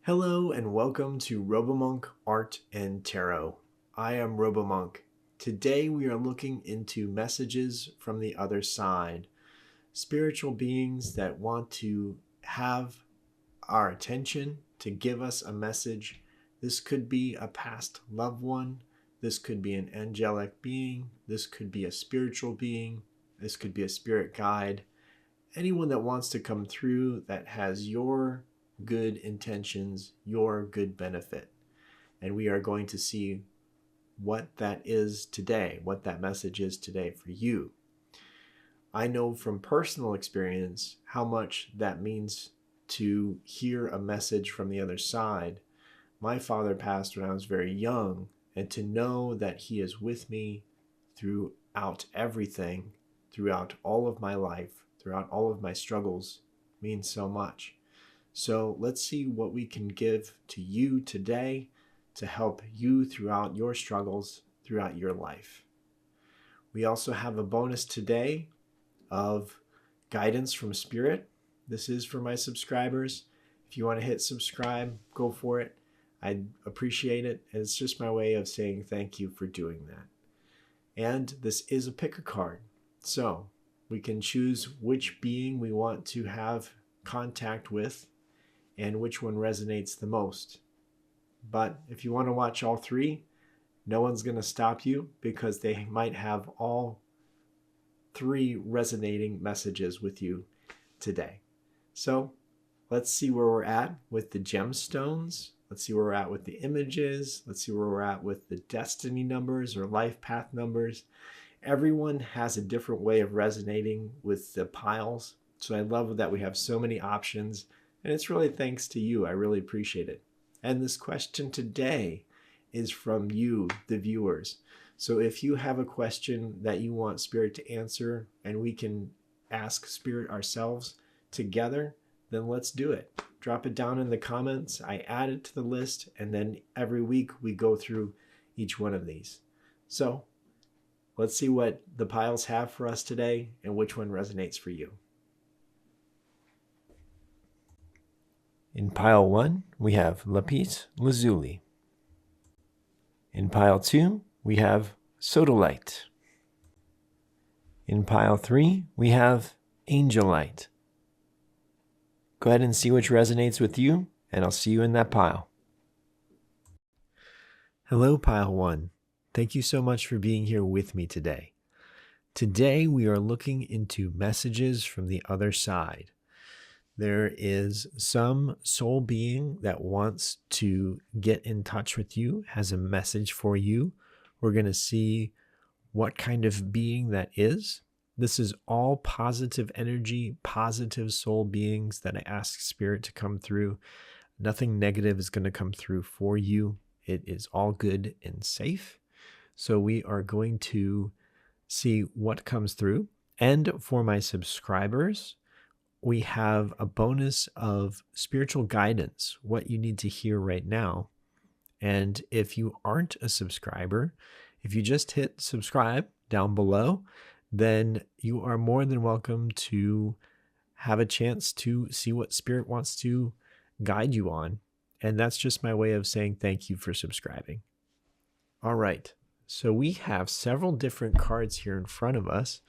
Hello and welcome to RoboMonk Art and Tarot. I am RoboMonk. Today we are looking into messages from the other side, spiritual beings that want to have our attention, to give us a message. This could be a past loved one, this could be an angelic being, this could be a spiritual being, this could be a spirit guide. Anyone that wants to come through that has your good intentions, your good benefit. And we are going to see what that is today, what that message is today for you. I know from personal experience how much that means to hear a message from the other side. My father passed when I was very young, and to know that he is with me throughout everything, throughout all of my life, throughout all of my struggles, means so much. So let's see what we can give to you today to help you throughout your struggles, throughout your life. We also have a bonus today of guidance from Spirit. This is for my subscribers. If you want to hit subscribe, go for it. I'd appreciate it. It's just my way of saying thank you for doing that. And this is a picker card. So we can choose which being we want to have contact with and which one resonates the most. But if you want to watch all three, no one's going to stop you because they might have all three resonating messages with you today. So let's see where we're at with the gemstones. Let's see where we're at with the images. Let's see where we're at with the destiny numbers or life path numbers. Everyone has a different way of resonating with the piles. So I love that we have so many options. And it's really thanks to you. I really appreciate it. And this question today is from you, the viewers. So if you have a question that you want Spirit to answer and we can ask Spirit ourselves together, then let's do it. Drop it down in the comments. I add it to the list, and then every week we go through each one of these. So let's see what the piles have for us today and which one resonates for you. In pile 1, we have lapis lazuli. In pile 2, we have sodalite. In pile 3, we have angelite. Go ahead and see which resonates with you, and I'll see you in that pile. Hello, pile 1. Thank you so much for being here with me today. Today, we are looking into messages from the other side. There is some soul being that wants to get in touch with you, has a message for you. We're going to see what kind of being that is. This is all positive energy, positive soul beings that I ask Spirit to come through. Nothing negative is going to come through for you. It is all good and safe. So we are going to see what comes through. And for my subscribers, we have a bonus of spiritual guidance, what you need to hear right now. And if you aren't a subscriber, if you just hit subscribe down below, then you are more than welcome to have a chance to see what Spirit wants to guide you on. And that's just my way of saying thank you for subscribing. All right, so we have several different cards here in front of us.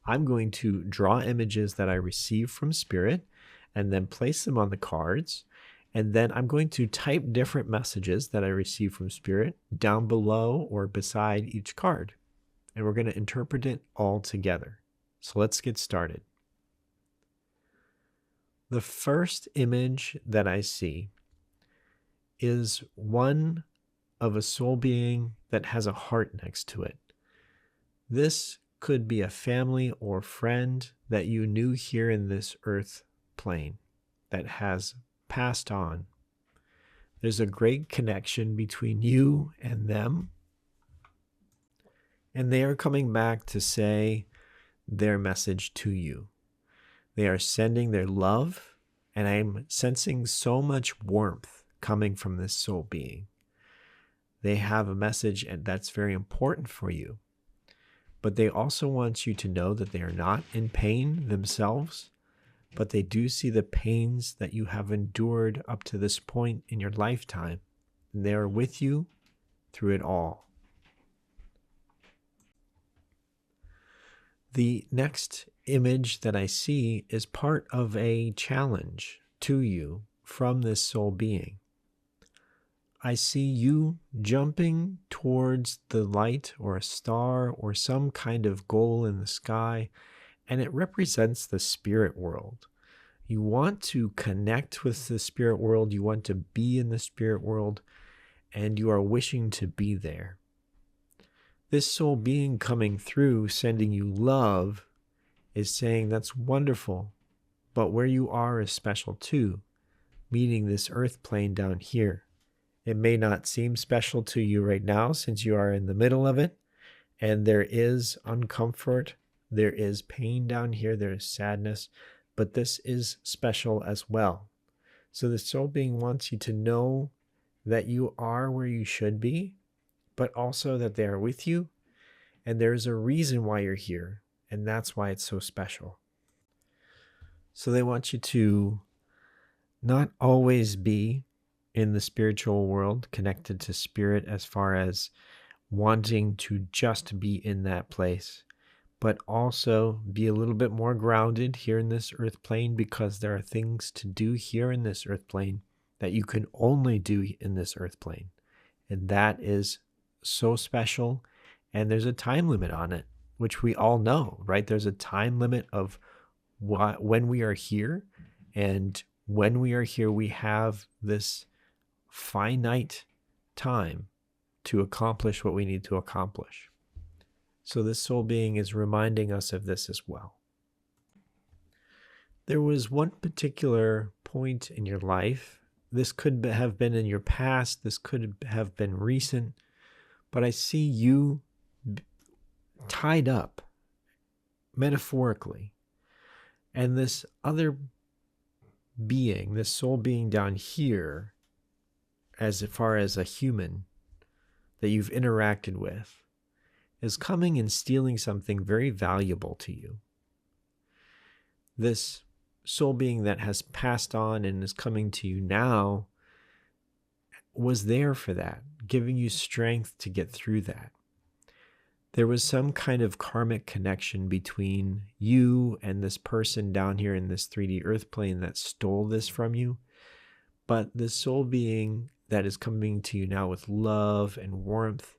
I'm going to draw images that I receive from Spirit and then place them on the cards. And then I'm going to type different messages that I receive from Spirit down below or beside each card. And we're going to interpret it all together. So let's get started. The first image that I see is one of a soul being that has a heart next to it. This could be a family or friend that you knew here in this earth plane that has passed on. There's a great connection between you and them, and they are coming back to say their message to you. They are sending their love, and I'm sensing so much warmth coming from this soul being. They have a message that's very important for you. But they also want you to know that they are not in pain themselves, but they do see the pains that you have endured up to this point in your lifetime, and they are with you through it all. The next image that I see is part of a challenge to you from this soul being. I see you jumping towards the light or a star or some kind of goal in the sky, and it represents the spirit world. You want to connect with the spirit world, you want to be in the spirit world, and you are wishing to be there. This soul being coming through, sending you love, is saying that's wonderful, but where you are is special too, meeting this earth plane down here. It may not seem special to you right now since you are in the middle of it, and there is uncomfort, there is pain down here, there is sadness, but this is special as well. So the soul being wants you to know that you are where you should be, but also that they are with you, and there's a reason why you're here, and that's why it's so special. So they want you to not always be in the spiritual world, connected to spirit as far as wanting to just be in that place, but also be a little bit more grounded here in this earth plane, because there are things to do here in this earth plane that you can only do in this earth plane. And that is so special. And there's a time limit on it, which we all know, right? There's a time limit of when we are here. And when we are here, we have this finite time to accomplish what we need to accomplish. So this soul being is reminding us of this as well. There was one particular point in your life. This could have been in your past. This could have been recent. But I see you tied up, metaphorically. And this other being, this soul being down here, as far as a human that you've interacted with, is coming and stealing something very valuable to you. This soul being that has passed on and is coming to you now was there for that, giving you strength to get through that. There was some kind of karmic connection between you and this person down here in this 3D earth plane that stole this from you. But the soul being that is coming to you now with love and warmth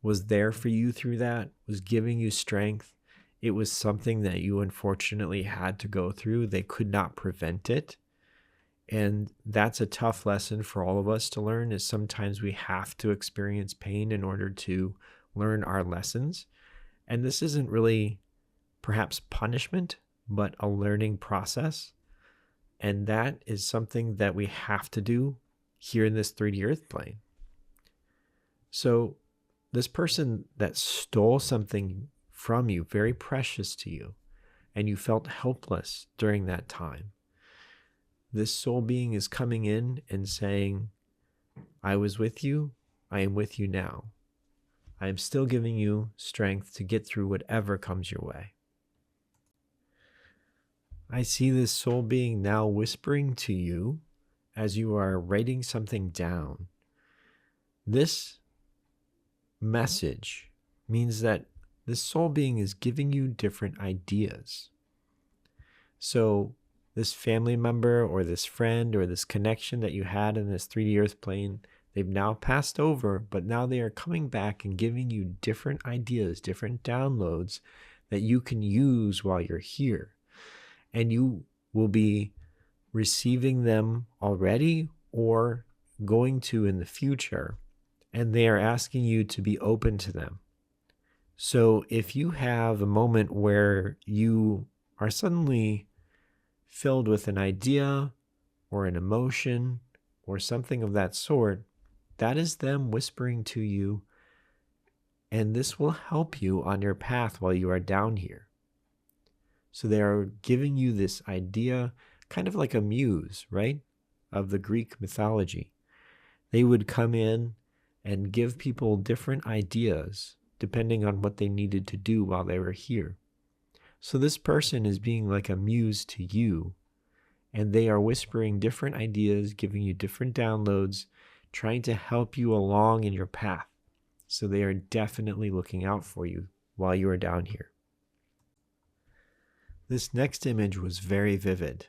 was there for you through that, was giving you strength. It was something that you unfortunately had to go through. They could not prevent it. And that's a tough lesson for all of us to learn, is sometimes we have to experience pain in order to learn our lessons. And this isn't really perhaps punishment, but a learning process. And that is something that we have to do here in this 3D earth plane. So this person that stole something from you, very precious to you, and you felt helpless during that time, this soul being is coming in and saying, I was with you, I am with you now. I am still giving you strength to get through whatever comes your way. I see this soul being now whispering to you as you are writing something down. This message means that this soul being is giving you different ideas. So this family member or this friend or this connection that you had in this 3D earth plane, they've now passed over, but now they are coming back and giving you different ideas, different downloads that you can use while you're here. And you will be receiving them already or going to in the future. And they are asking you to be open to them. So if you have a moment where you are suddenly filled with an idea or an emotion or something of that sort, that is them whispering to you, and this will help you on your path while you are down here. So they are giving you this idea, kind of like a muse, right, of the Greek mythology. They would come in and give people different ideas depending on what they needed to do while they were here. So this person is being like a muse to you and they are whispering different ideas, giving you different downloads, trying to help you along in your path. So they are definitely looking out for you while you are down here. This next image was very vivid.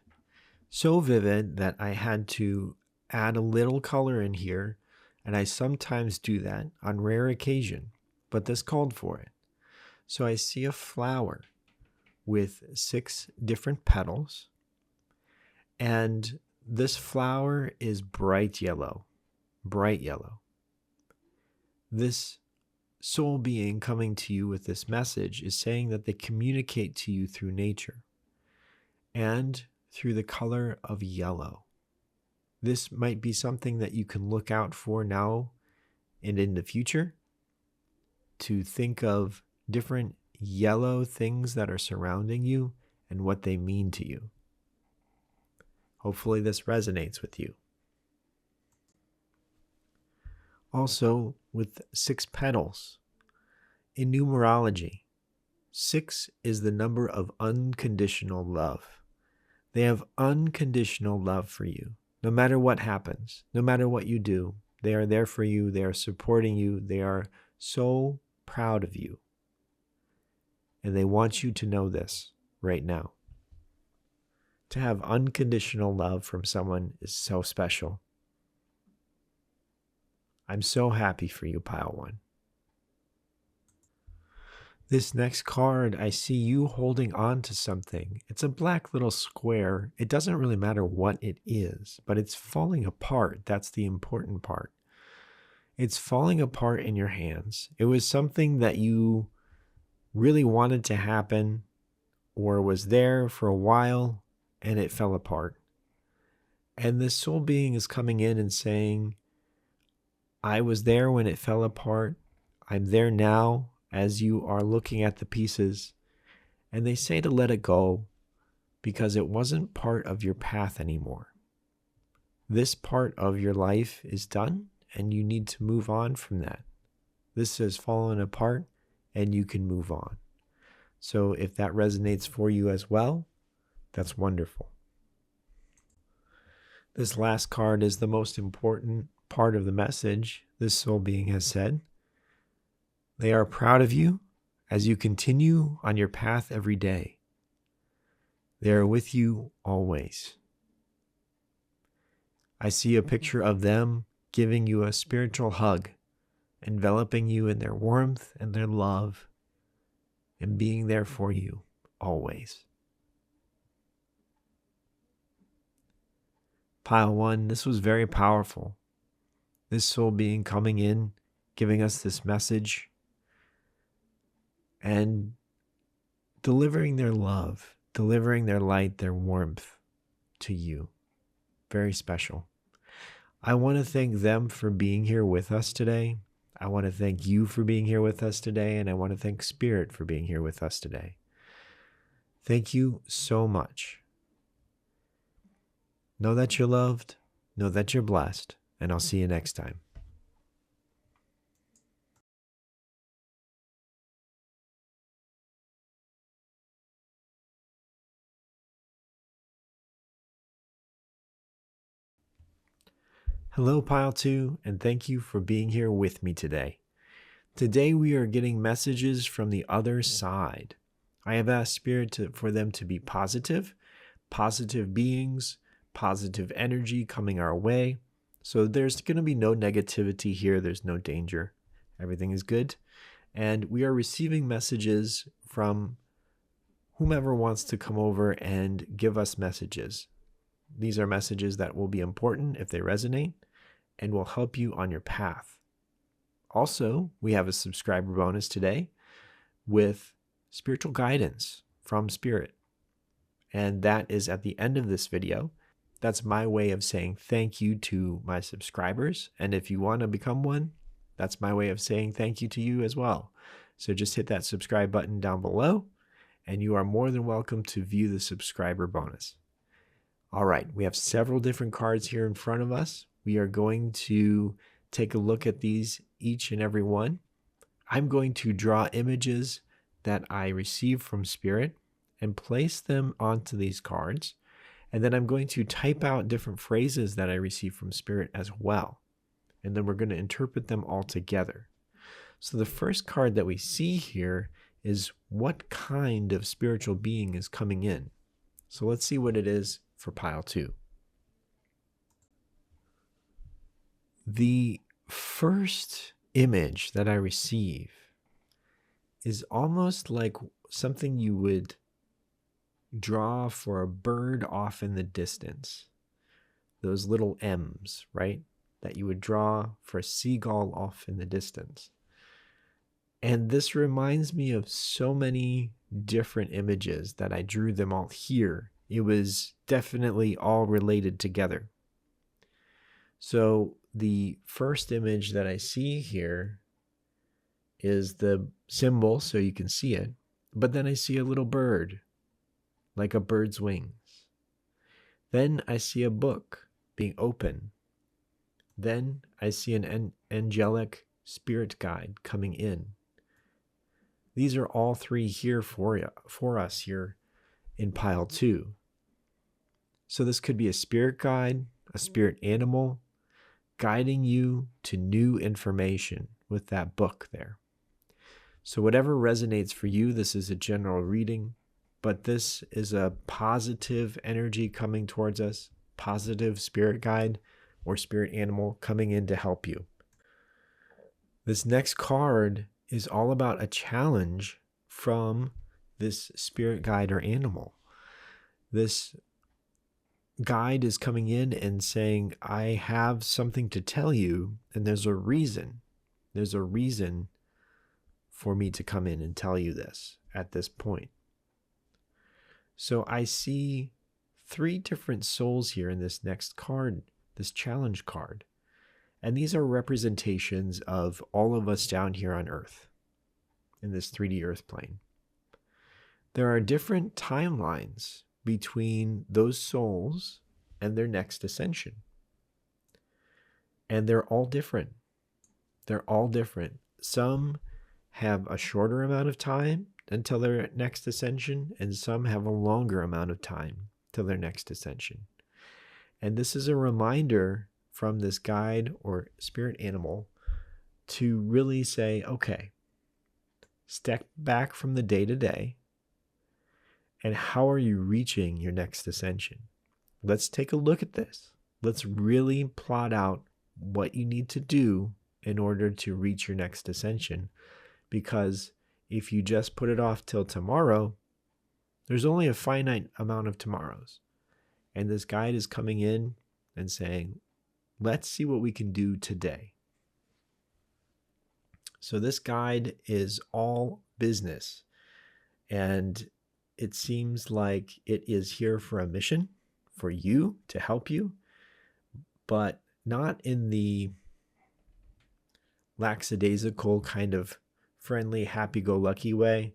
So vivid that I had to add a little color in here, and I sometimes do that on rare occasion, but this called for it. So I see a flower with 6 different petals, and this flower is bright yellow, bright yellow. This soul being coming to you with this message is saying that they communicate to you through nature and through the color of yellow. This might be something that you can look out for now and in the future, to think of different yellow things that are surrounding you and what they mean to you. Hopefully this resonates with you. Also, with 6 petals, in numerology, 6 is the number of unconditional love. They have unconditional love for you. No matter what happens, no matter what you do, they are there for you. They are supporting you. They are so proud of you. And they want you to know this right now. To have unconditional love from someone is so special. I'm so happy for you, Pile 1. This next card, I see you holding on to something. It's a black little square. It doesn't really matter what it is, but it's falling apart. That's the important part. It's falling apart in your hands. It was something that you really wanted to happen or was there for a while and it fell apart. And this soul being is coming in and saying, I was there when it fell apart. I'm there now as you are looking at the pieces. And they say to let it go because it wasn't part of your path anymore. This part of your life is done and you need to move on from that. This has fallen apart and you can move on. So if that resonates for you as well, that's wonderful. This last card is the most important part of the message this soul being has said. They are proud of you as you continue on your path every day. They are with you always. I see a picture of them giving you a spiritual hug, enveloping you in their warmth and their love, and being there for you always. Pile 1, this was very powerful. This soul being coming in, giving us this message, and delivering their love, delivering their light, their warmth to you. Very special. I want to thank them for being here with us today. I want to thank you for being here with us today, and I want to thank Spirit for being here with us today. Thank you so much. Know that you're loved, know that you're blessed, and I'll see you next time. Hello, Pile 2, and thank you for being here with me today. Today we are getting messages from the other side. I have asked Spirit for them to be positive beings, positive energy coming our way. So there's going to be no negativity here. There's no danger. Everything is good. And we are receiving messages from whomever wants to come over and give us messages. These are messages that will be important if they resonate and will help you on your path. Also, we have a subscriber bonus today with spiritual guidance from Spirit. And that is at the end of this video. That's my way of saying thank you to my subscribers. And if you want to become one, that's my way of saying thank you to you as well. So just hit that subscribe button down below, and you are more than welcome to view the subscriber bonus. All right, we have several different cards here in front of us. We are going to take a look at these, each and every one. I'm going to draw images that I receive from Spirit and place them onto these cards. And then I'm going to type out different phrases that I receive from Spirit as well. And then we're going to interpret them all together. So the first card that we see here is what kind of spiritual being is coming in. So let's see what it is for pile 2. The first image that I receive is almost like something you would draw for a bird off in the distance. Those little M's, right? That you would draw for a seagull off in the distance. And this reminds me of so many different images that I drew them all here. It was definitely all related together. So the first image that I see here is the symbol, so you can see it. But then I see a little bird, like a bird's wings. Then I see a book being open. Then I see an angelic spirit guide coming in. These are all three here for us here in pile 2. So this could be a spirit guide, a spirit animal, guiding you to new information with that book there. So whatever resonates for you, this is a general reading, but this is a positive energy coming towards us, positive spirit guide or spirit animal coming in to help you. This next card is all about a challenge from this spirit guide or animal. This guide is coming in and saying, I have something to tell you, and there's a reason. There's a reason for me to come in and tell you this at this point. So I see 3 different souls here in this next card, this challenge card. And these are representations of all of us down here on Earth, in this 3D Earth plane. There are different timelines between those souls and their next ascension. And they're all different. They're all different. Some have a shorter amount of time until their next ascension, and some have a longer amount of time till their next ascension. And this is a reminder from this guide or spirit animal to really say, okay, step back from the day-to-day, and how are you reaching your next ascension? Let's take a look at this. Let's really plot out what you need to do in order to reach your next ascension. Because if you just put it off till tomorrow, there's only a finite amount of tomorrows. And this guide is coming in and saying, let's see what we can do today. So this guide is all business, and it seems like it is here for a mission for you, to help you, but not in the lackadaisical kind of friendly, happy-go-lucky way.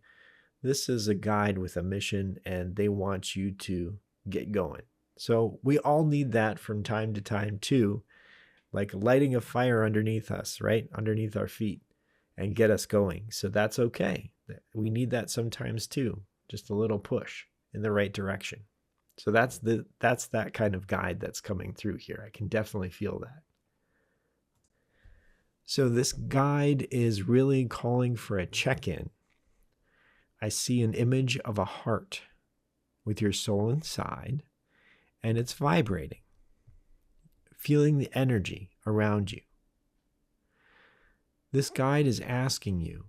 This is a guide with a mission, and they want you to get going. So we all need that from time to time too, like lighting a fire underneath us, right? Underneath our feet, and get us going. So that's okay. We need that sometimes too. Just a little push in the right direction. So that's that kind of guide that's coming through here. I can definitely feel that. So this guide is really calling for a check-in. I see an image of a heart with your soul inside, and it's vibrating, feeling the energy around you. This guide is asking you,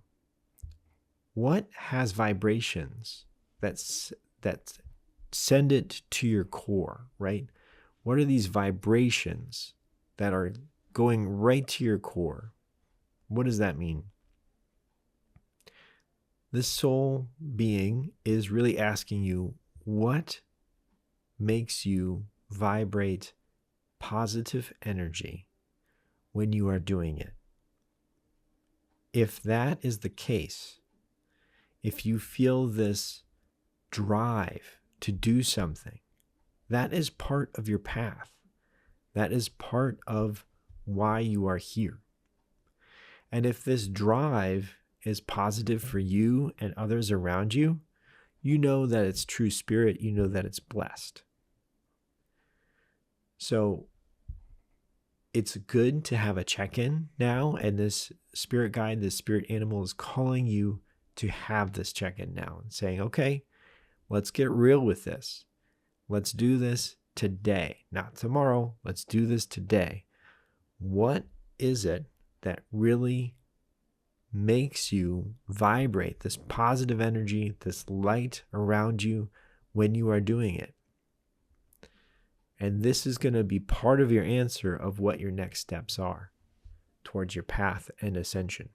what has vibrations that send it to your core, right? What are these vibrations that are going right to your core? What does that mean? This soul being is really asking you, what makes you vibrate positive energy when you are doing it? If that is the case, if you feel this drive to do something, that is part of your path. That is part of why you are here. And if this drive is positive for you and others around you, you know that it's true spirit, you know that it's blessed. So it's good to have a check-in now, and this spirit guide, this spirit animal is calling you to have this check-in now and saying, okay, let's get real with this. Let's do this today, not tomorrow. Let's do this today. What is it that really makes you vibrate this positive energy, this light around you when you are doing it? And this is going to be part of your answer of what your next steps are towards your path and ascension.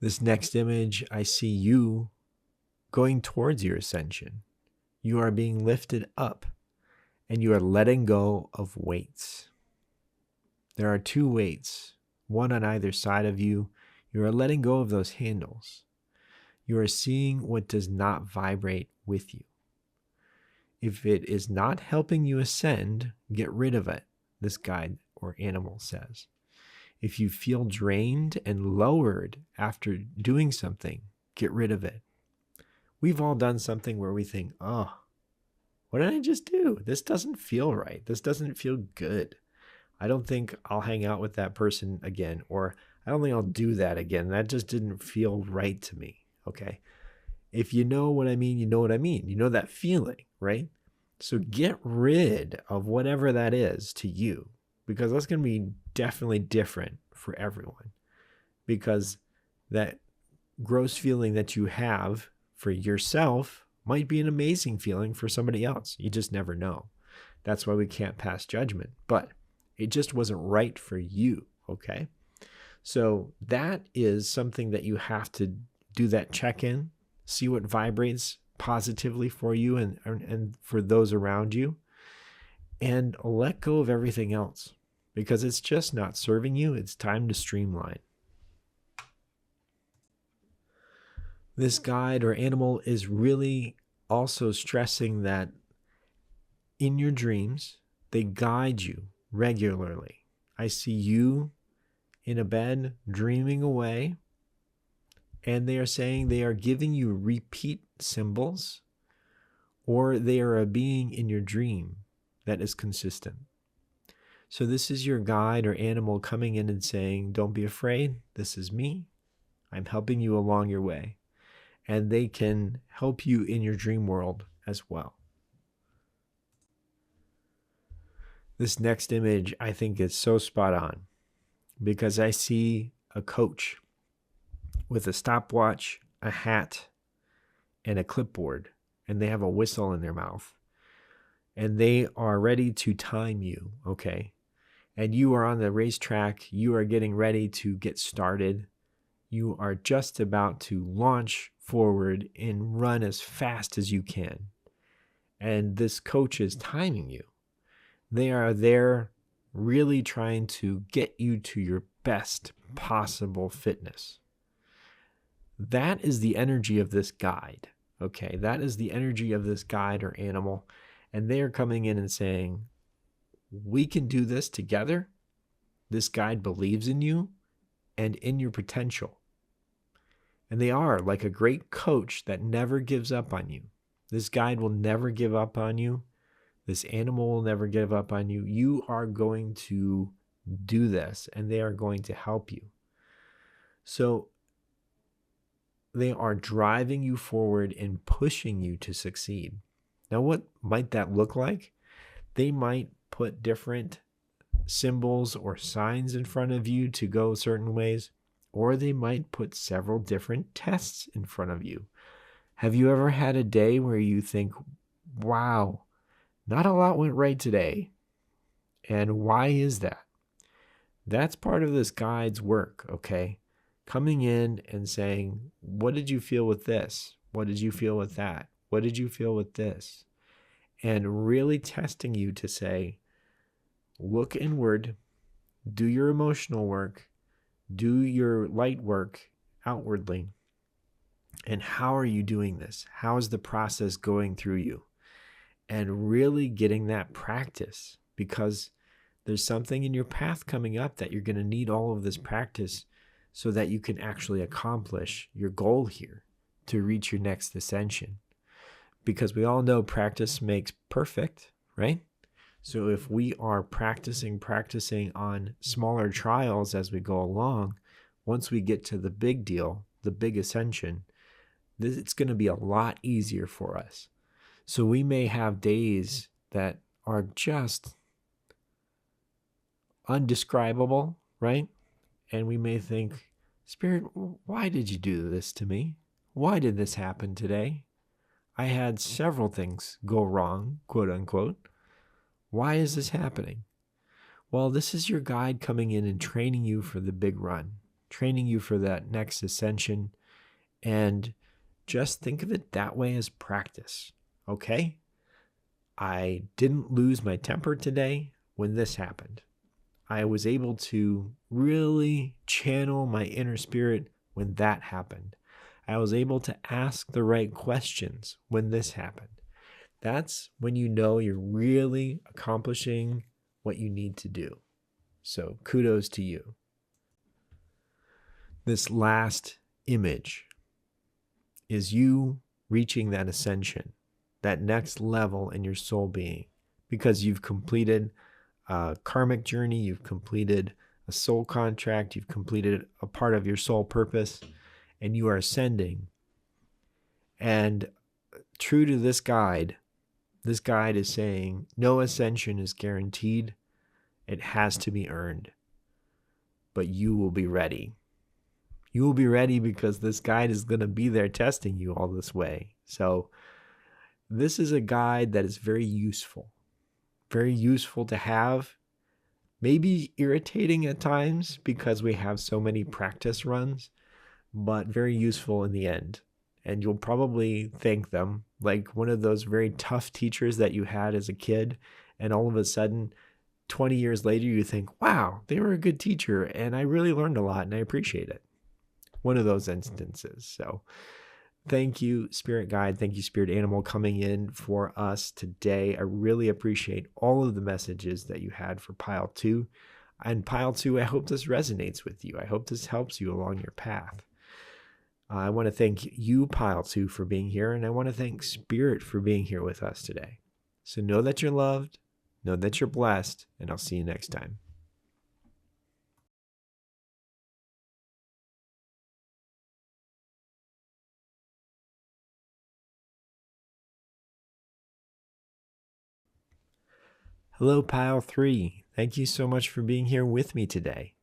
This next image, I see you going towards your ascension. You are being lifted up and you are letting go of weights. There are 2 weights, one on either side of you. You are letting go of those handles. You are seeing what does not vibrate with you. If it is not helping you ascend, get rid of it, this guide or animal says. If you feel drained and lowered after doing something, get rid of it. We've all done something where we think, oh, what did I just do? This doesn't feel right. This doesn't feel good. I don't think I'll hang out with that person again, or I don't think I'll do that again. That just didn't feel right to me, okay? If you know what I mean, you know what I mean. You know that feeling, right? So get rid of whatever that is to you, because that's going to be definitely different for everyone. Because that gross feeling that you have for yourself might be an amazing feeling for somebody else. You just never know. That's why we can't pass judgment. But it just wasn't right for you, okay? So that is something that you have to do that check-in, see what vibrates positively for you and for those around you, and let go of everything else because it's just not serving you. It's time to streamline. This guide or animal is really also stressing that in your dreams, they guide you regularly. I see you in a bed dreaming away, and they are saying they are giving you repeat symbols, or they are a being in your dream that is consistent. So this is your guide or animal coming in and saying, don't be afraid. This is me. I'm helping you along your way. And they can help you in your dream world as well. This next image, I think, is so spot on because I see a coach with a stopwatch, a hat, and a clipboard, and they have a whistle in their mouth. And they are ready to time you, okay? And you are on the racetrack. You are getting ready to get started. You are just about to launch forward and run as fast as you can. And this coach is timing you. They are there really trying to get you to your best possible fitness. That is the energy of this guide, okay? That is the energy of this guide or animal. And they are coming in and saying, we can do this together. This guide believes in you and in your potential. And they are like a great coach that never gives up on you. This guide will never give up on you. This animal will never give up on you. You are going to do this, and they are going to help you. So they are driving you forward and pushing you to succeed. Now, what might that look like? They might put different symbols or signs in front of you to go certain ways, or they might put several different tests in front of you. Have you ever had a day where you think, wow, not a lot went right today? And why is that? That's part of this guide's work, okay? Coming in and saying, what did you feel with this? What did you feel with that? What did you feel with this? And really testing you to say, look inward, do your emotional work, do your light work outwardly. And how are you doing this? How is the process going through you? And really getting that practice, because there's something in your path coming up that you're going to need all of this practice so that you can actually accomplish your goal here to reach your next ascension. because we all know practice makes perfect, right? So if we are practicing on smaller trials as we go along, once we get to the big deal, the big ascension, it's going to be a lot easier for us. So we may have days that are just undescribable, right? And we may think, Spirit, why did you do this to me? Why did this happen today? I had several things go wrong, quote unquote. Why is this happening? Well, this is your guide coming in and training you for the big run, training you for that next ascension. And just think of it that way as practice, okay? I didn't lose my temper today when this happened. I was able to really channel my inner spirit when that happened. I was able to ask the right questions when this happened. That's when you know you're really accomplishing what you need to do. So kudos to you. This last image is you reaching that ascension, that next level in your soul being, because you've completed a karmic journey, you've completed a soul contract, you've completed a part of your soul purpose, and you are ascending. And true to this guide is saying no ascension is guaranteed. It has to be earned. But you will be ready. You will be ready because this guide is going to be there testing you all this way. So this is a guide that is very useful to have. Maybe irritating at times because we have so many practice runs, but very useful in the end. And you'll probably thank them, like one of those very tough teachers that you had as a kid, and all of a sudden 20 years later you think, wow, they were a good teacher and I really learned a lot and I appreciate it. One of those instances. So thank you, Spirit Guide. Thank you, Spirit Animal, coming in for us today. I really appreciate all of the messages that you had for Pile 2. And Pile 2, I hope this resonates with you. I hope this helps you along your path. I want to thank you, Pile 2, for being here. And I want to thank Spirit for being here with us today. So know that you're loved, know that you're blessed, and I'll see you next time. Hello, Pile 3. Thank you so much for being here with me today.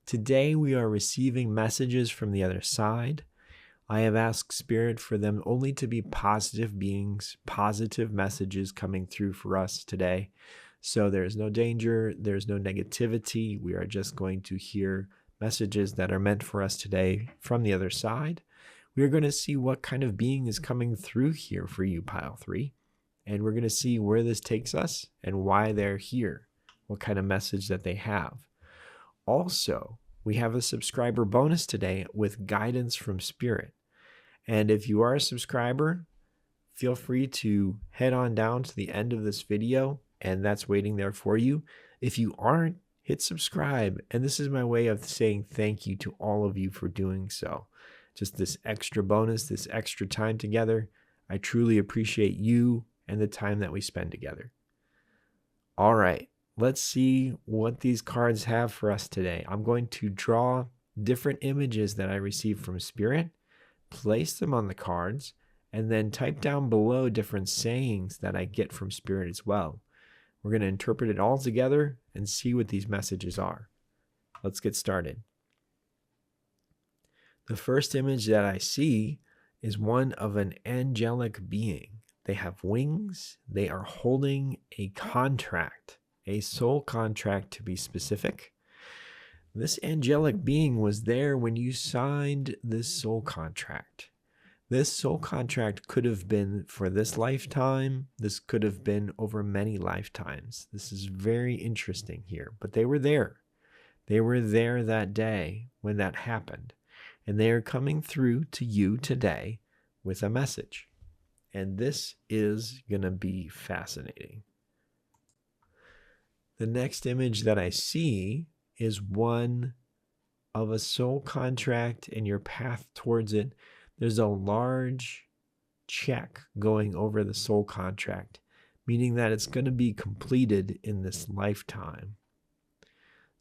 Today we are receiving messages from the other side. I have asked Spirit for them only to be positive beings, positive messages coming through for us today. So there's no danger, there's no negativity. We are just going to hear messages that are meant for us today from the other side. We are going to see what kind of being is coming through here for you, Pile 3. And we're going to see where this takes us and why they're here, what kind of message that they have. Also, we have a subscriber bonus today with guidance from Spirit. And if you are a subscriber, feel free to head on down to the end of this video, and that's waiting there for you. If you aren't, hit subscribe. And this is my way of saying thank you to all of you for doing so. Just this extra bonus, this extra time together. I truly appreciate you and the time that we spend together. All right, let's see what these cards have for us today. I'm going to draw different images that I received from Spirit, place them on the cards, and then type down below different sayings that I get from Spirit as well. We're going to interpret it all together and see what these messages are. Let's get started. The first image that I see is one of an angelic being. They have wings. They are holding a contract, a soul contract to be specific. This angelic being was there when you signed this soul contract. This soul contract could have been for this lifetime. This could have been over many lifetimes. This is very interesting here, but they were there. They were there that day when that happened, and they are coming through to you today with a message. And this is going to be fascinating. The next image that I see is one of a soul contract and your path towards it. There's a large check going over the soul contract, meaning that it's going to be completed in this lifetime.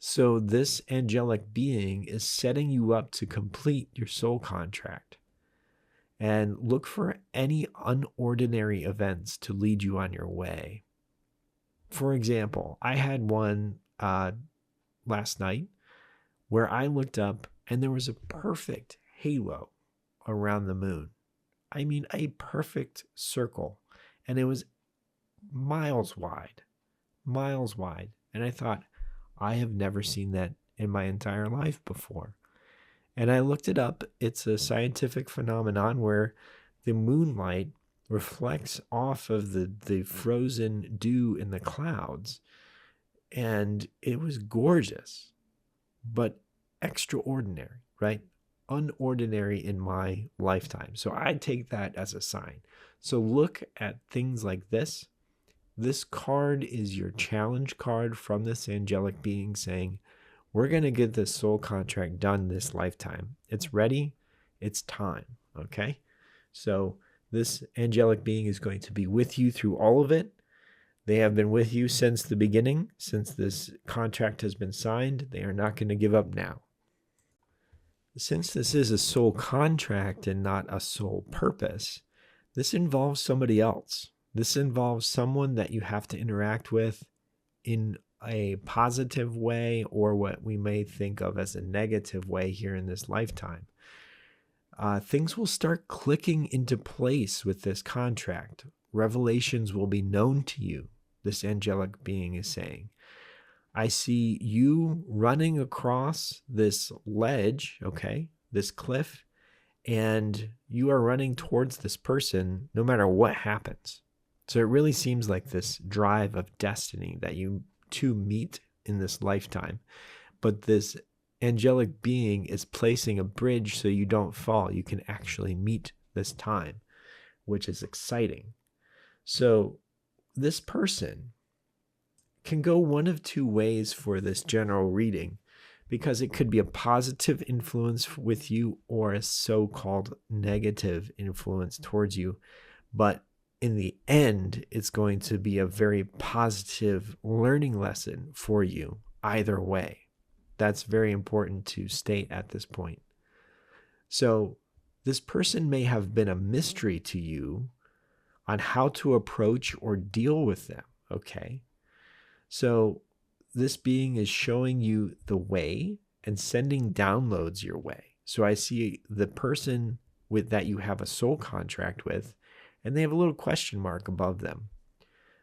So this angelic being is setting you up to complete your soul contract. And look for any unordinary events to lead you on your way. For example, I had one last night where I looked up and there was a perfect halo around the moon. I mean, a perfect circle. And it was miles wide. And I thought, I have never seen that in my entire life before. And I looked it up. It's a scientific phenomenon where the moonlight reflects off of the frozen dew in the clouds. And it was gorgeous, but extraordinary, right? Unordinary in my lifetime. So I take that as a sign. So look at things like this. This card is your challenge card from this angelic being saying, we're going to get this soul contract done this lifetime. It's ready. It's time. Okay. So this angelic being is going to be with you through all of it. They have been with you since the beginning, since this contract has been signed. They are not going to give up now. Since this is a soul contract and not a soul purpose, this involves somebody else. This involves someone that you have to interact with in a positive way or what we may think of as a negative way here in this lifetime. Things will start clicking into place with this contract. Revelations will be known to you, this angelic being is saying. I see you running across this ledge, okay, this cliff, and you are running towards this person no matter what happens. So it really seems like this drive of destiny that you two meet in this lifetime. But this angelic being is placing a bridge so you don't fall. You can actually meet this time, which is exciting. So this person can go one of two ways for this general reading, because it could be a positive influence with you or a so-called negative influence towards you. But in the end, it's going to be a very positive learning lesson for you either way. That's very important to state at this point. So this person may have been a mystery to you on how to approach or deal with them, okay? So this being is showing you the way and sending downloads your way. So I see the person with that you have a soul contract with, and they have a little question mark above them.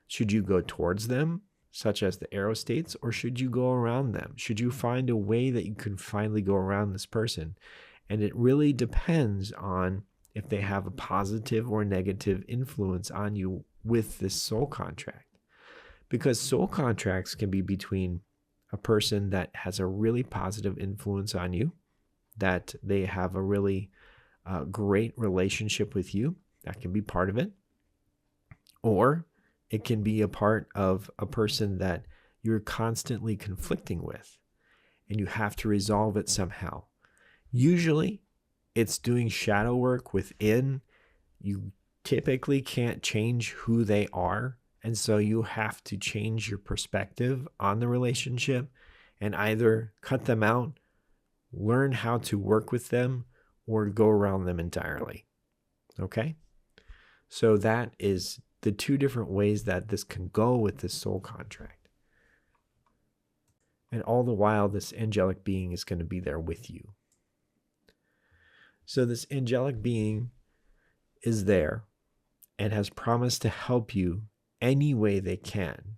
Should you go towards them, such as the arrow states, or should you go around them? Should you find a way that you can finally go around this person? And it really depends on if they have a positive or negative influence on you with this soul contract. Because soul contracts can be between a person that has a really positive influence on you, that they have a really great relationship with you. That can be part of it. Or it can be a part of a person that you're constantly conflicting with and you have to resolve it somehow. Usually it's doing shadow work within. You typically can't change who they are. And so you have to change your perspective on the relationship and either cut them out, learn how to work with them, or go around them entirely. Okay? So that is the two different ways that this can go with this soul contract. And all the while, this angelic being is going to be there with you. So this angelic being is there and has promised to help you any way they can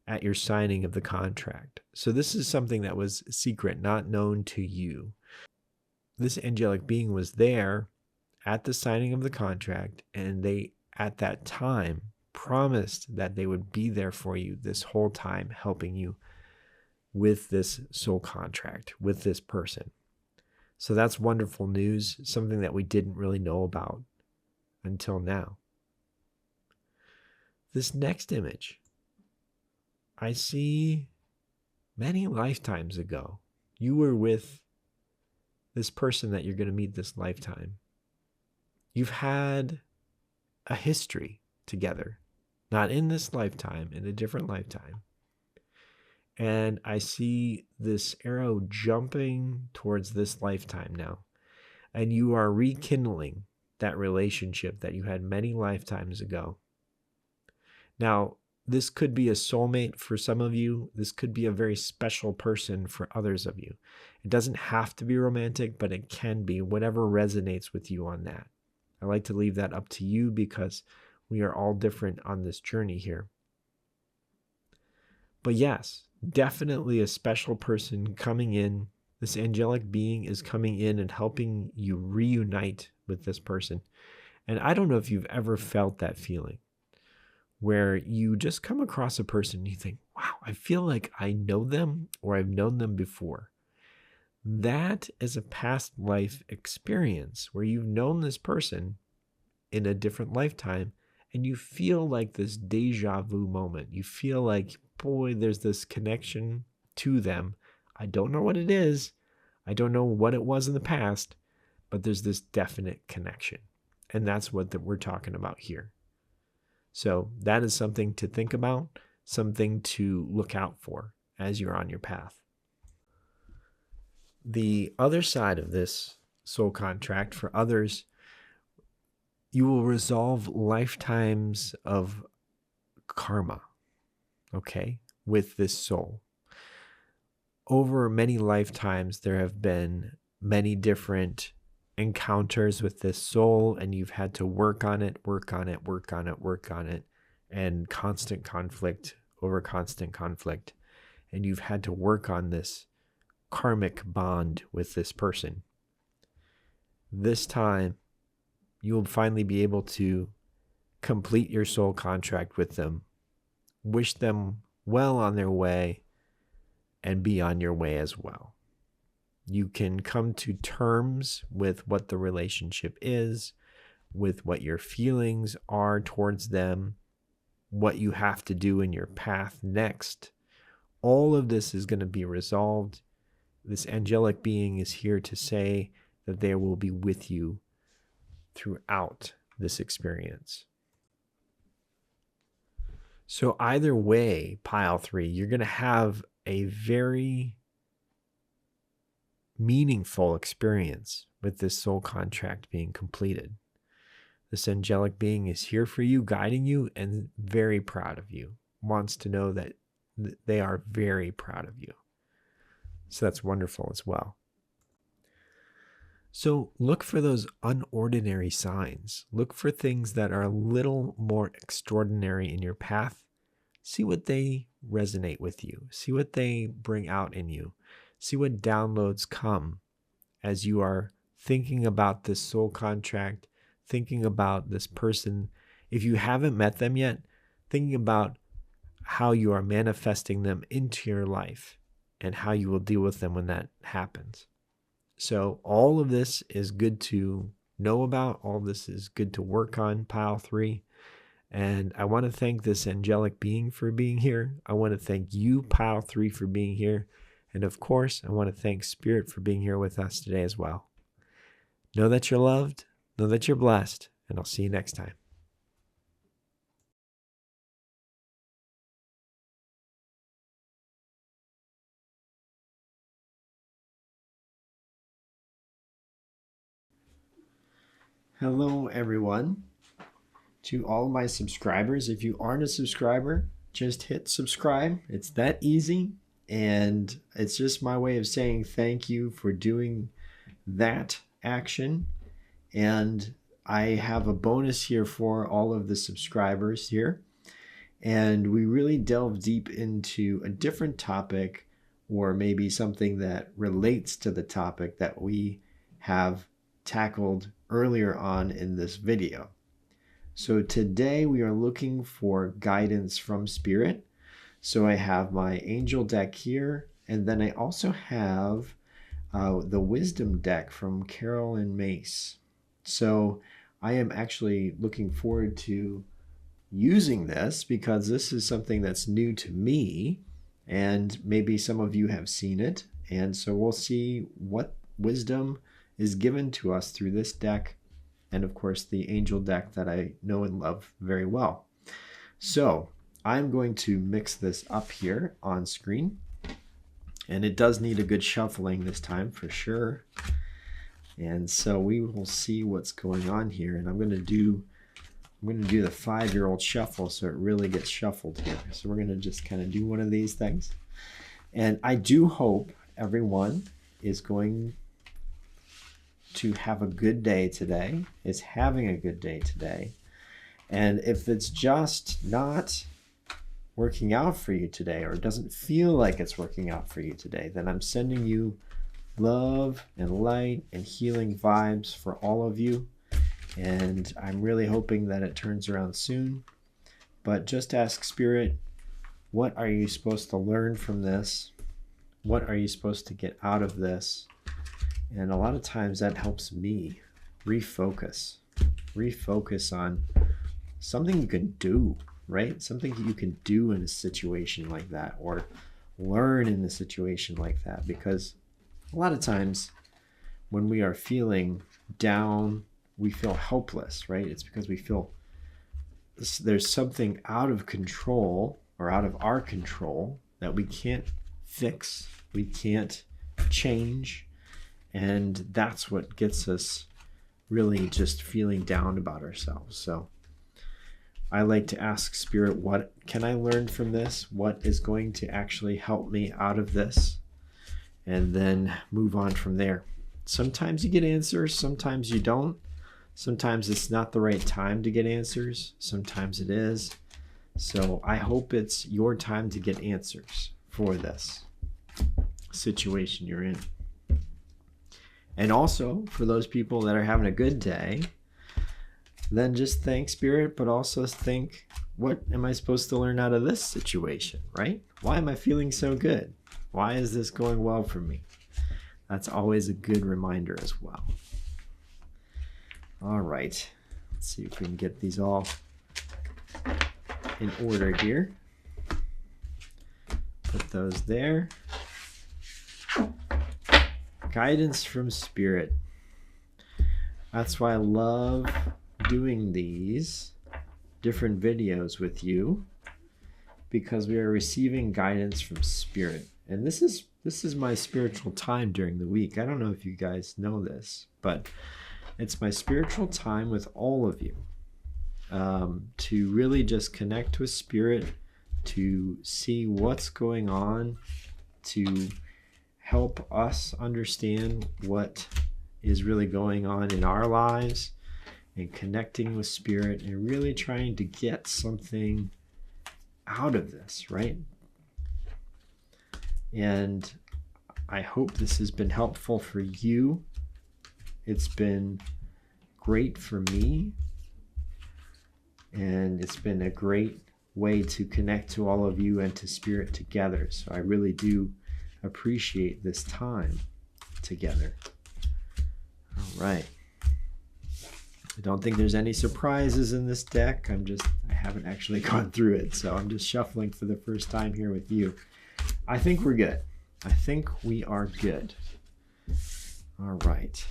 at your signing of the contract. So this is something that was secret, not known to you. This angelic being was there at the signing of the contract, and they, at that time, promised that they would be there for you this whole time, helping you with this soul contract, with this person. So that's wonderful news, something that we didn't really know about until now. This next image, I see many lifetimes ago, you were with this person that you're going to meet this lifetime. You've had a history together, not in this lifetime, in a different lifetime. And I see this arrow jumping towards this lifetime now. And you are rekindling that relationship that you had many lifetimes ago. Now, this could be a soulmate for some of you. This could be a very special person for others of you. It doesn't have to be romantic, but it can be, whatever resonates with you on that. I like to leave that up to you because we are all different on this journey here. But yes, definitely a special person coming in. This angelic being is coming in and helping you reunite with this person. And I don't know if you've ever felt that feeling where you just come across a person and you think, wow, I feel like I know them or I've known them before. That is a past life experience where you've known this person in a different lifetime and you feel like this deja vu moment. You feel like, boy, there's this connection to them. I don't know what it is. I don't know what it was in the past, but there's this definite connection. And that's what we're talking about here. So that is something to think about, something to look out for as you're on your path. The other side of this soul contract for others, you will resolve lifetimes of karma, okay, with this soul. Over many lifetimes, there have been many different encounters with this soul, and you've had to work on it, and constant conflict over constant conflict. And you've had to work on this karmic bond with this person. This time, you'll finally be able to complete your soul contract with them, wish them well on their way, and be on your way as well. You can come to terms with what the relationship is, with what your feelings are towards them, what you have to do in your path next. All of this is going to be resolved. This angelic being is here to say that they will be with you throughout this experience. So either way, pile 3, you're going to have a very meaningful experience with this soul contract being completed. This angelic being is here for you, guiding you, and very proud of you. Wants to know that they are very proud of you. So that's wonderful as well. So look for those unordinary signs. Look for things that are a little more extraordinary in your path. See what they resonate with you. See what they bring out in you. See what downloads come as you are thinking about this soul contract, thinking about this person. If you haven't met them yet, thinking about how you are manifesting them into your life and how you will deal with them when that happens. So all of this is good to know about. All of this is good to work on, pile 3. And I want to thank this angelic being for being here. I want to thank you, pile 3, for being here. And of course, I want to thank Spirit for being here with us today as well. Know that you're loved, know that you're blessed, and I'll see you next time. Hello, everyone. To all my subscribers, if you aren't a subscriber, just hit subscribe. It's that easy. And it's just my way of saying thank you for doing that action. And I have a bonus here for all of the subscribers here. And we really delve deep into a different topic, or maybe something that relates to the topic that we have tackled earlier on in this video. So today we are looking for guidance from Spirit. So I have my angel deck here, and then I also have the wisdom deck from Carol and Mace. So I am actually looking forward to using this because this is something that's new to me, and maybe some of you have seen it. And so we'll see what wisdom is given to us through this deck and of course the angel deck that I know and love very well. So I'm going to mix this up here on screen, and it does need a good shuffling this time for sure. And so we will see what's going on here, and I'm going to do the 5-year-old shuffle so it really gets shuffled here. So we're going to just kind of do one of these things. And I do hope everyone is going to have a good day today, is having a good day today. And if it's just not working out for you today, or doesn't feel like it's working out for you today, then I'm sending you love and light and healing vibes for all of you. And I'm really hoping that it turns around soon. But just ask Spirit, what are you supposed to learn from this? What are you supposed to get out of this? And a lot of times that helps me refocus on something you can do, right? Something you can do in a situation like that, or learn in a situation like that. Because a lot of times when we are feeling down, we feel helpless, right? It's because we feel there's something out of control or out of our control that we can't fix, we can't change. And that's what gets us really just feeling down about ourselves. So I like to ask Spirit, what can I learn from this? What is going to actually help me out of this? And then move on from there. Sometimes you get answers, sometimes you don't. Sometimes it's not the right time to get answers. Sometimes it is. So I hope it's your time to get answers for this situation you're in. And also, for those people that are having a good day, then just thank Spirit, but also think, what am I supposed to learn out of this situation, right? Why am I feeling so good? Why is this going well for me? That's always a good reminder as well. All right, let's see if we can get these all in order here. Put those there. Guidance from Spirit. That's why I love doing these different videos with you, because we are receiving guidance from Spirit. And this is my spiritual time during the week. I don't know if you guys know this, but it's my spiritual time with all of you, to really just connect with Spirit, to see what's going on, to help us understand what is really going on in our lives, and connecting with Spirit and really trying to get something out of this, right? And I hope this has been helpful for you. It's been great for me, and it's been a great way to connect to all of you and to Spirit together. So I really do appreciate this time together. All right. I don't think there's any surprises in this deck. I haven't actually gone through it, so I'm just shuffling for the first time here with you. I think we're good. I think we are good. All right.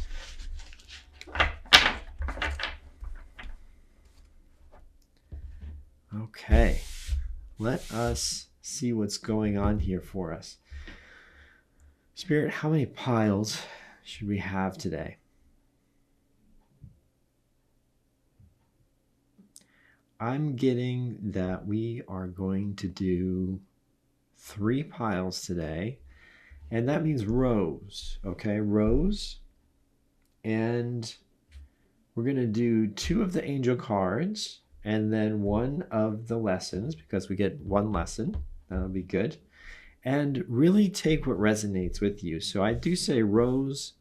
Okay. Let us see what's going on here for us. Spirit, how many piles should we have today? I'm getting that we are going to do 3 piles today, and that means rows, okay? Rows, and we're going to do 2 of the angel cards and then 1 of the lessons, because we get 1 lesson. That'll be good. And really take what resonates with you. So I do say rows,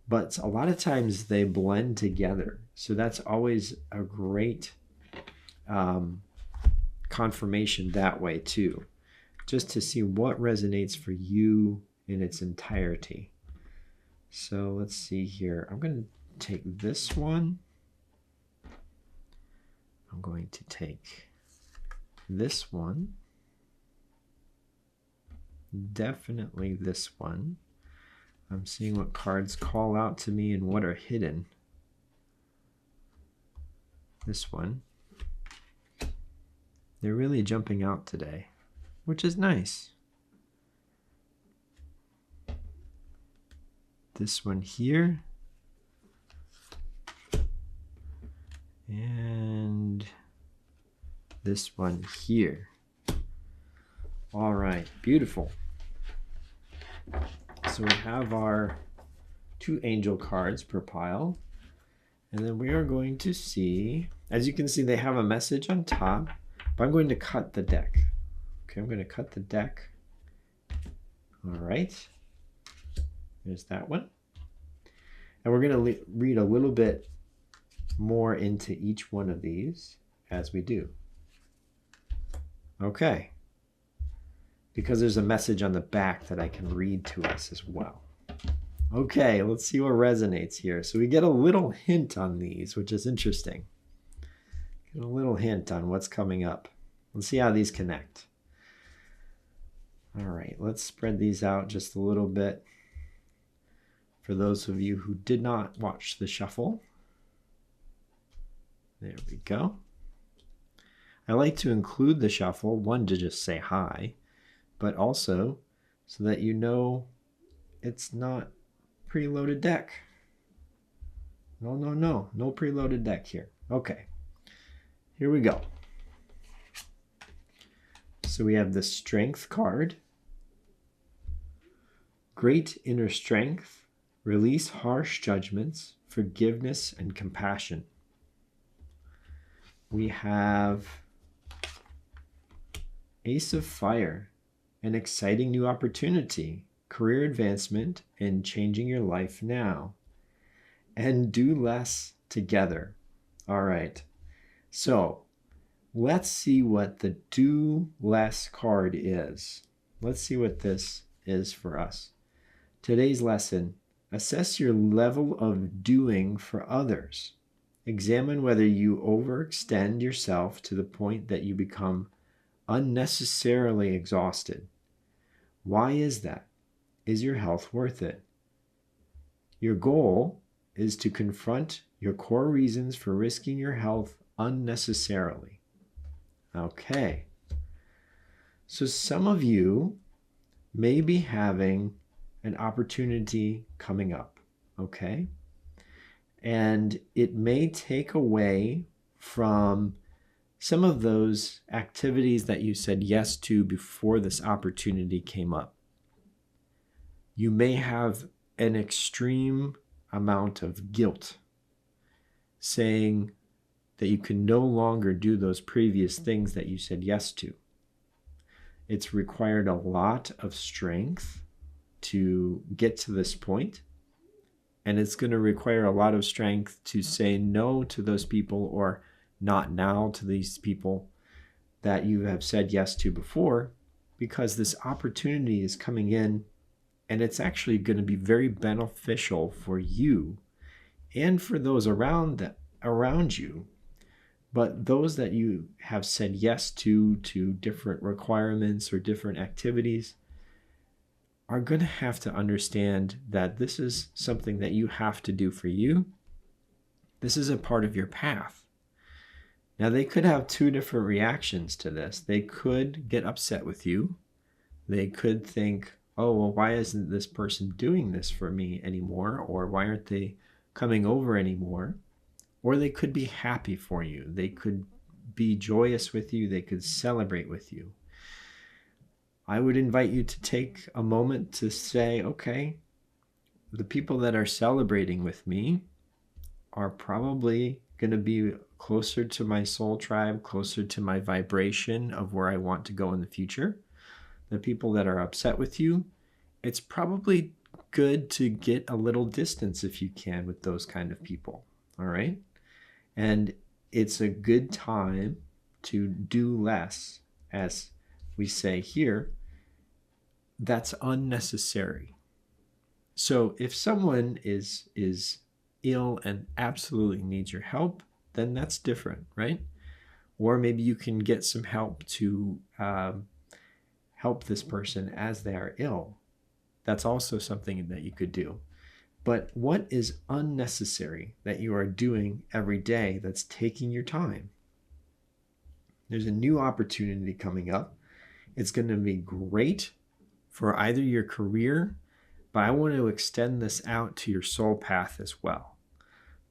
but a lot of times they blend together. So that's always a great confirmation that way too, just to see what resonates for you in its entirety. So let's see here. I'm going to take this one. I'm going to take this one. Definitely this one. I'm seeing what cards call out to me and what are hidden. this one. They're really jumping out today, which is nice. This one here. And this one here. All right, beautiful. So we have our 2 angel cards per pile. And then we are going to see, as you can see, they have a message on top, but I'm going to cut the deck. Okay, I'm going to cut the deck. All right. There's that one. And we're going to read a little bit more into each one of these as we do. Okay. Because there's a message on the back that I can read to us as well. Okay, let's see what resonates here. So we get a little hint on these, which is interesting. Get a little hint on what's coming up. Let's see how these connect. All right, let's spread these out just a little bit. For those of you who did not watch the shuffle. There we go. I like to include the shuffle, one, to just say hi, but also so that you know it's not preloaded deck. No preloaded deck here. Okay, here we go. So we have the Strength card. Great inner strength, release harsh judgments, forgiveness, and compassion. We have Ace of Fire, an exciting new opportunity, career advancement, and changing your life now. And do less together. All right. So let's see what the do less card is. Let's see what this is for us. Today's lesson, assess your level of doing for others. Examine whether you overextend yourself to the point that you become unnecessarily exhausted. Why is that? Is your health worth it? Your goal is to confront your core reasons for risking your health unnecessarily. Okay. So some of you may be having an opportunity coming up, okay? And it may take away from some of those activities that you said yes to before this opportunity came up. You may have an extreme amount of guilt saying that you can no longer do those previous things that you said yes to. It's required a lot of strength to get to this point, and it's going to require a lot of strength to say no to those people or not now to these people that you have said yes to before, because this opportunity is coming in and it's actually going to be very beneficial for you and for those around you. But those that you have said yes to different requirements or different activities are going to have to understand that this is something that you have to do for you. This is a part of your path. Now, they could have 2 different reactions to this. They could get upset with you. They could think, oh, well, why isn't this person doing this for me anymore? Or why aren't they coming over anymore? Or they could be happy for you. They could be joyous with you. They could celebrate with you. I would invite you to take a moment to say, okay, the people that are celebrating with me are probably going to be closer to my soul tribe, closer to my vibration of where I want to go in the future. The people that are upset with you, it's probably good to get a little distance if you can with those kind of people. All right. And it's a good time to do less, as we say here, that's unnecessary. So if someone is ill and absolutely needs your help, then that's different, right? Or maybe you can get some help to help this person as they are ill. That's also something that you could do. But what is unnecessary that you are doing every day that's taking your time? There's a new opportunity coming up. It's going to be great for either your career, but I want to extend this out to your soul path as well.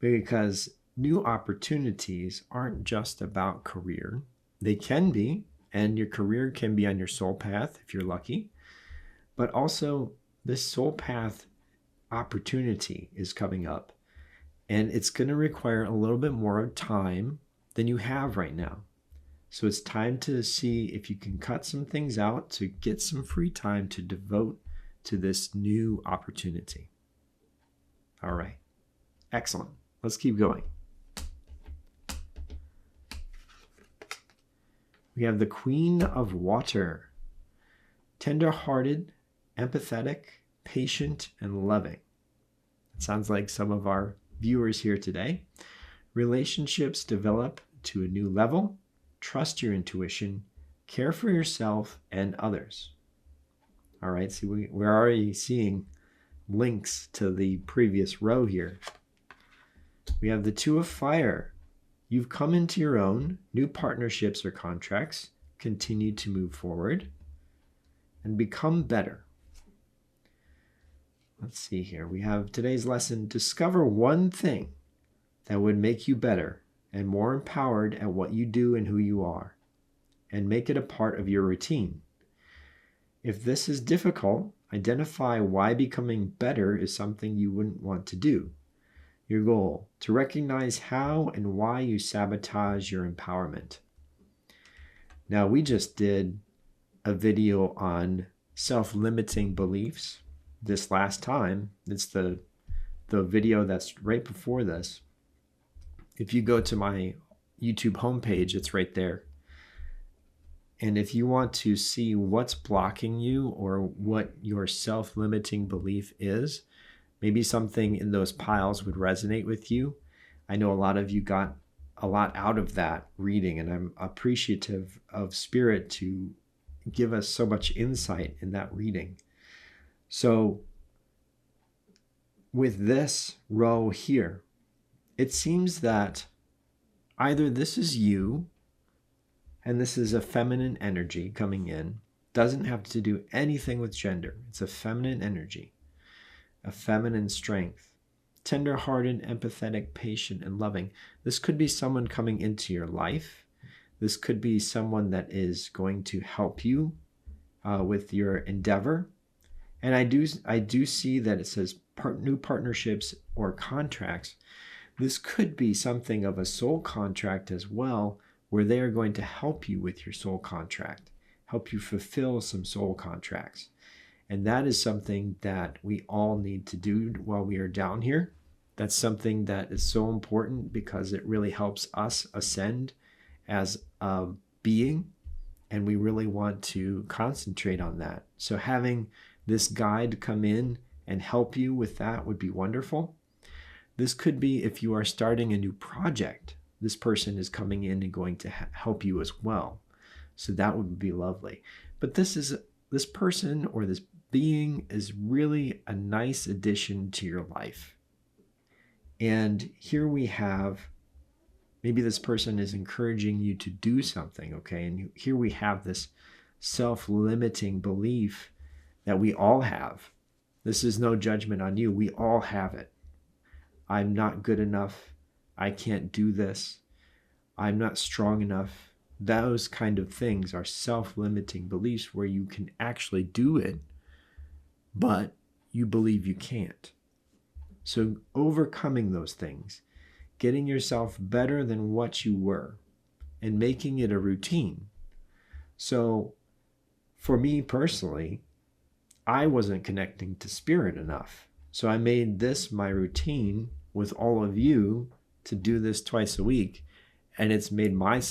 Because new opportunities aren't just about career. They can be, and your career can be on your soul path if you're lucky. But also, this soul path opportunity is coming up, and it's going to require a little bit more time than you have right now. So it's time to see if you can cut some things out to get some free time to devote to this new opportunity. All right. Excellent. Let's keep going. We have the Queen of Water. Tender-hearted, empathetic, patient, and loving. It sounds like some of our viewers here today. Relationships develop to a new level. Trust your intuition. Care for yourself and others. All right, see, we're already seeing links to the previous row here. We have the Two of Fire. You've come into your own. New partnerships or contracts. Continue to move forward and become better. Let's see here. We have today's lesson. Discover one thing that would make you better and more empowered at what you do and who you are, and make it a part of your routine. If this is difficult, identify why becoming better is something you wouldn't want to do. Your goal, to recognize how and why you sabotage your empowerment. Now, we just did a video on self-limiting beliefs this last time. It's the video that's right before this. If you go to my YouTube homepage, it's right there. And if you want to see what's blocking you or what your self-limiting belief is, maybe something in those piles would resonate with you. I know a lot of you got a lot out of that reading, and I'm appreciative of Spirit to give us so much insight in that reading. So with this row here, it seems that either this is you and this is a feminine energy coming in. Doesn't have to do anything with gender. It's a feminine energy, a feminine strength. Tender-hearted, empathetic, patient, and loving. This could be someone coming into your life. This could be someone that is going to help you with your endeavor. And I do see that it says new partnerships or contracts. This could be something of a soul contract as well, where they are going to help you with your soul contract, help you fulfill some soul contracts. And that is something that we all need to do while we are down here. That's something that is so important because it really helps us ascend as a being, and we really want to concentrate on that. So having this guide come in and help you with that would be wonderful. This could be if you are starting a new project. This person is coming in and going to help you as well. So that would be lovely. But this person or this being is really a nice addition to your life. And here we have, maybe this person is encouraging you to do something, okay? And here we have this self-limiting belief that we all have. This is no judgment on you. We all have it. I'm not good enough. I can't do this. I'm not strong enough. Those kind of things are self-limiting beliefs where you can actually do it, but you believe you can't. So overcoming those things, getting yourself better than what you were, and making it a routine. So for me personally, I wasn't connecting to Spirit enough. So I made this my routine with all of you to do this twice a week. And it's made my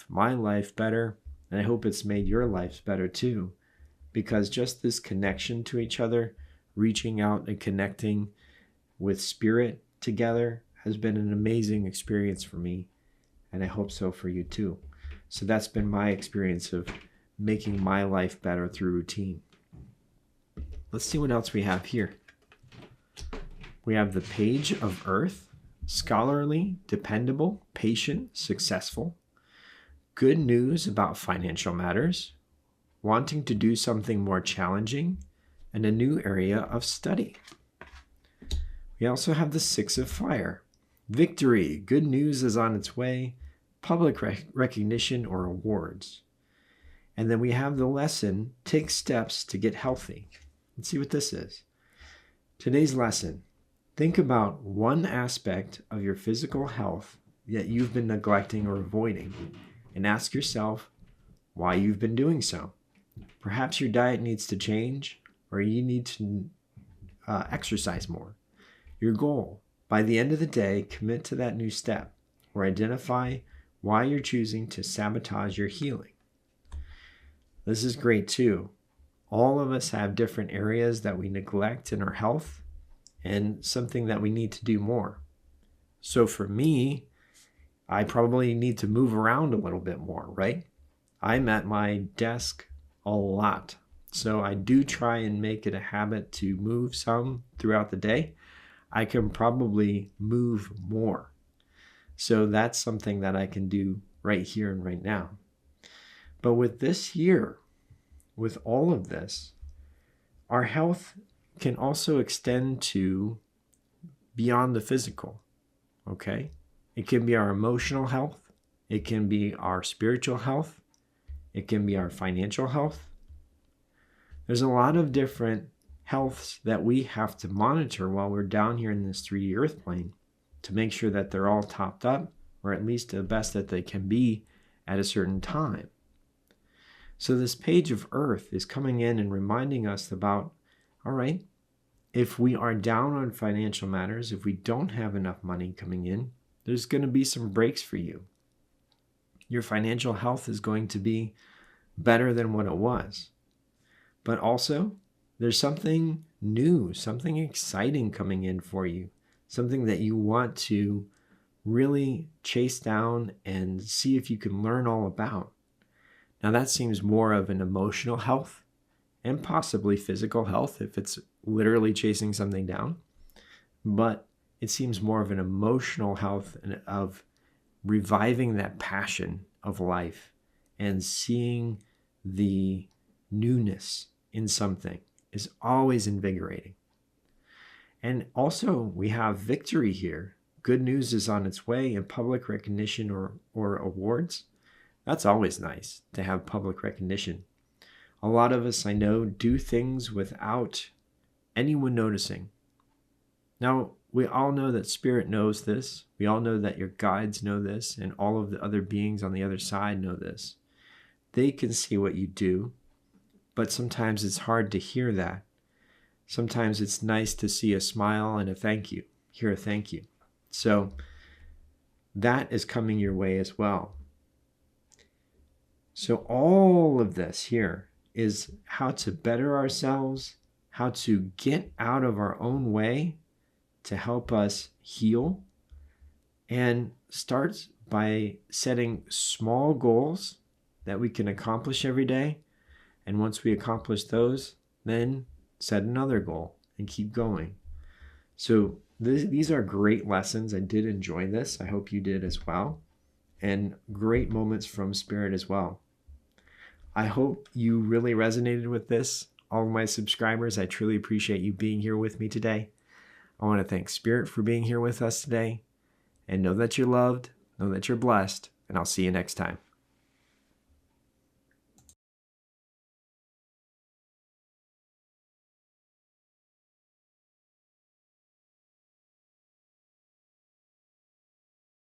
life better. And I hope it's made your lives better too. Because just this connection to each other, reaching out and connecting with Spirit together has been an amazing experience for me. And I hope so for you too. So that's been my experience of making my life better through routine. Let's see what else we have here. We have the page of Earth, scholarly, dependable, patient, successful. Good news about financial matters, wanting to do something more challenging, and a new area of study. We also have the Six of Fire. Victory, good news is on its way, public recognition or awards. And then we have the lesson, take steps to get healthy. Let's see what this is. Today's lesson, think about one aspect of your physical health that you've been neglecting or avoiding, and ask yourself why you've been doing so. Perhaps your diet needs to change, or you need to exercise more. Your goal, by the end of the day, commit to that new step, or identify why you're choosing to sabotage your healing. This is great too. All of us have different areas that we neglect in our health and something that we need to do more. So for me, I probably need to move around a little bit more, right? I'm at my desk a lot. So I do try and make it a habit to move some throughout the day. I can probably move more. So that's something that I can do right here and right now. But with this year, with all of this, our health can also extend to beyond the physical, okay? It can be our emotional health. It can be our spiritual health. It can be our financial health. There's a lot of different healths that we have to monitor while we're down here in this 3D earth plane to make sure that they're all topped up, or at least the best that they can be at a certain time. So this page of Earth is coming in and reminding us about, all right, if we are down on financial matters, if we don't have enough money coming in, there's going to be some breaks for you. Your financial health is going to be better than what it was. But also, there's something new, something exciting coming in for you, something that you want to really chase down and see if you can learn all about. Now that seems more of an emotional health and possibly physical health if it's literally chasing something down. But it seems more of an emotional health and of reviving that passion of life and seeing the newness in something is always invigorating. And also we have victory here. Good news is on its way in public recognition or awards. That's always nice to have public recognition. A lot of us, I know, do things without anyone noticing. Now, we all know that Spirit knows this. We all know that your guides know this, and all of the other beings on the other side know this. They can see what you do, but sometimes it's hard to hear that. Sometimes it's nice to see a smile and a thank you, hear a thank you. So that is coming your way as well. So all of this here is how to better ourselves, how to get out of our own way to help us heal, and starts by setting small goals that we can accomplish every day. And once we accomplish those, then set another goal and keep going. So these are great lessons. I did enjoy this. I hope you did as well. And great moments from Spirit as well. I hope you really resonated with this. All of my subscribers, I truly appreciate you being here with me today. I want to thank Spirit for being here with us today. And know that you're loved, know that you're blessed, and I'll see you next time.